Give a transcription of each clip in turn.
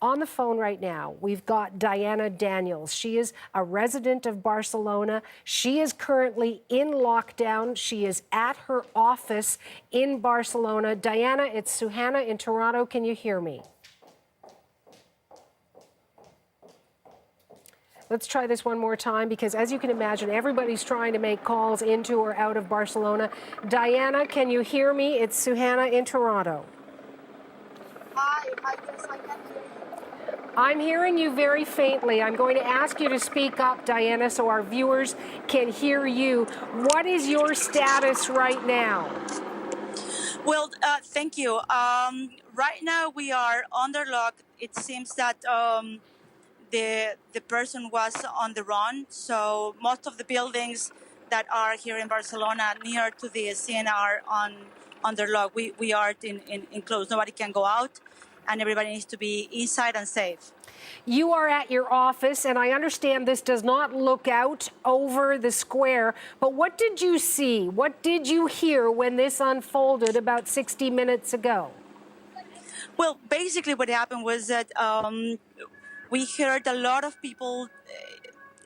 On the phone right now, we've got Diana Daniels. She is a resident of Barcelona. She is currently in lockdown. She is at her office in Barcelona. Diana, it's Susanna in Toronto. Can you hear me? Let's try this one more time, because as you can imagine, everybody's trying to make calls into or out of Barcelona. Diana, can you hear me? It's Susanna in Toronto. Hi, yes, I can hear you. I'm hearing you very faintly. I'm going to ask you to speak up, Diana, so our viewers can hear you. What is your status right now? Well, thank you. Right now we are under lock. It seems that the person was on the run. So most of the buildings that are here in Barcelona near to the scene are under lock. We are in closed. Nobody can go out, and everybody needs to be inside and safe. You are at your office, and I understand this does not look out over the square, but what did you see? What did you hear when this unfolded about 60 minutes ago? Well, basically what happened was that we heard a lot of people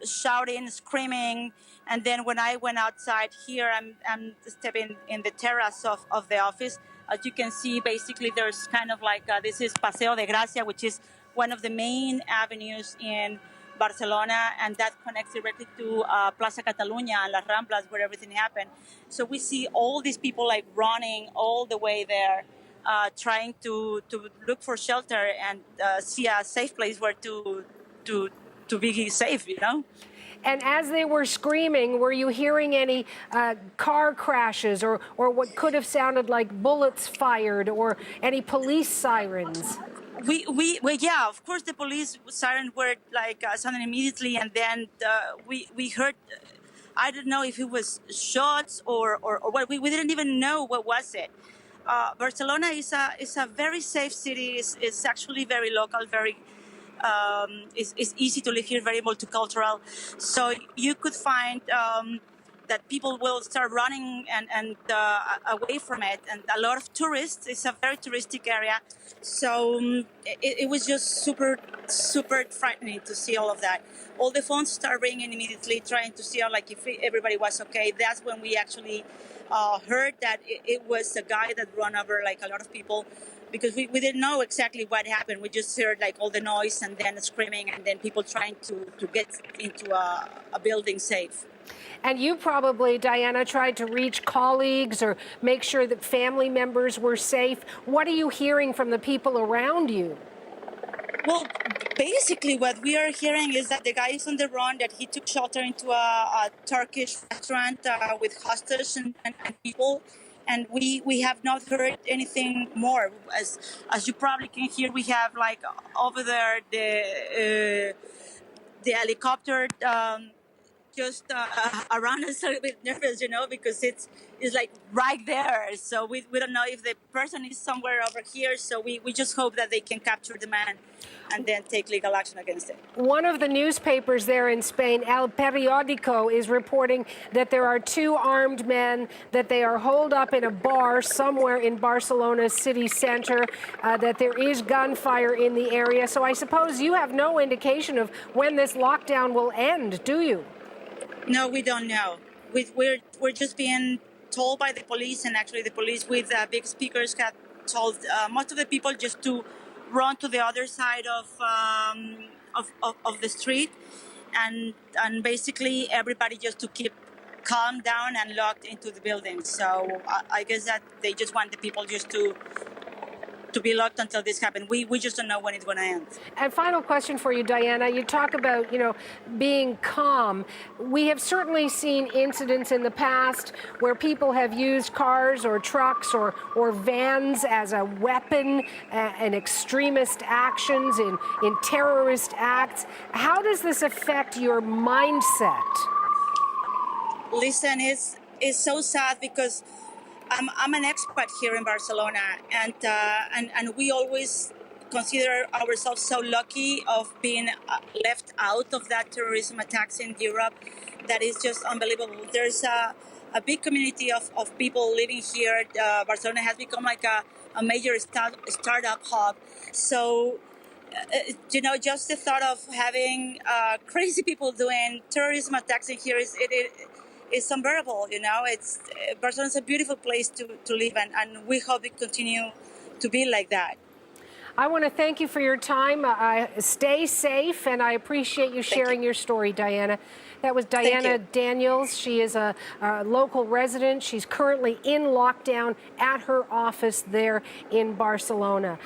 shouting, screaming, and then when I went outside here, I'm stepping in the terrace of the office. As you can see, basically there's kind of like, this is Paseo de Gracia, which is one of the main avenues in Barcelona, and that connects directly to Plaza Catalunya and Las Ramblas, where everything happened. So we see all these people like running all the way there, trying to look for shelter and see a safe place where to be safe, you know? And as they were screaming, were you hearing any car crashes or what could have sounded like bullets fired or any police sirens? Well, yeah, of course the police sirens were like sounding immediately, and then we heard, I don't know if it was shots or what. We didn't even know what was it. Barcelona is a very safe city. It's actually very local, very it's easy to live here, very multicultural. So you could find that people will start running and away from it. And a lot of tourists, it's a very touristic area. So it was just super frightening to see all of that. All the phones start ringing immediately, trying to see like if everybody was okay. That's when we actually heard that it was a guy that ran over like a lot of people, because we didn't know exactly what happened. We just heard like all the noise and then screaming and then people trying to get into a building safe. And you probably, Diana, tried to reach colleagues or make sure that family members were safe. What are you hearing from the people around you? Well, basically what we are hearing is that the guy is on the run, that he took shelter into a Turkish restaurant with hostages and people. And we have not heard anything more. As you probably can hear, we have like over there the helicopter just around us, a little bit nervous, you know, because it's like right there. So we don't know if the person is somewhere over here. So we just hope that they can capture the man and then take legal action against it. One of the newspapers there in Spain, El Periódico, is reporting that there are two armed men, that they are holed up in a bar somewhere in Barcelona's city center, that there is gunfire in the area. So I suppose you have no indication of when this lockdown will end, do you? No, we don't know. We're just being told by the police, and actually the police with big speakers have told most of the people just to run to the other side of the street, and basically everybody just to keep calm down and locked into the building. So I guess that they just want the people just to be locked until this happens. We just don't know when it's going to end. And final question for you, Diana. You talk about, being calm. We have certainly seen incidents in the past where people have used cars or trucks or vans as a weapon in extremist actions, in terrorist acts. How does this affect your mindset? Listen, it's so sad because I'm an expat here in Barcelona, and we always consider ourselves so lucky of being left out of that terrorism attacks in Europe. That is just unbelievable. There's a big community of people living here. Barcelona has become like a major startup hub. So just the thought of having crazy people doing terrorism attacks in here is unbearable. It's Barcelona's a beautiful place to live, and we hope it continue to be like that. I want to thank you for your time. Stay safe, and I appreciate you sharing your story, Diana. That was Diana Daniels. She is a local resident. She's currently in lockdown at her office there in Barcelona.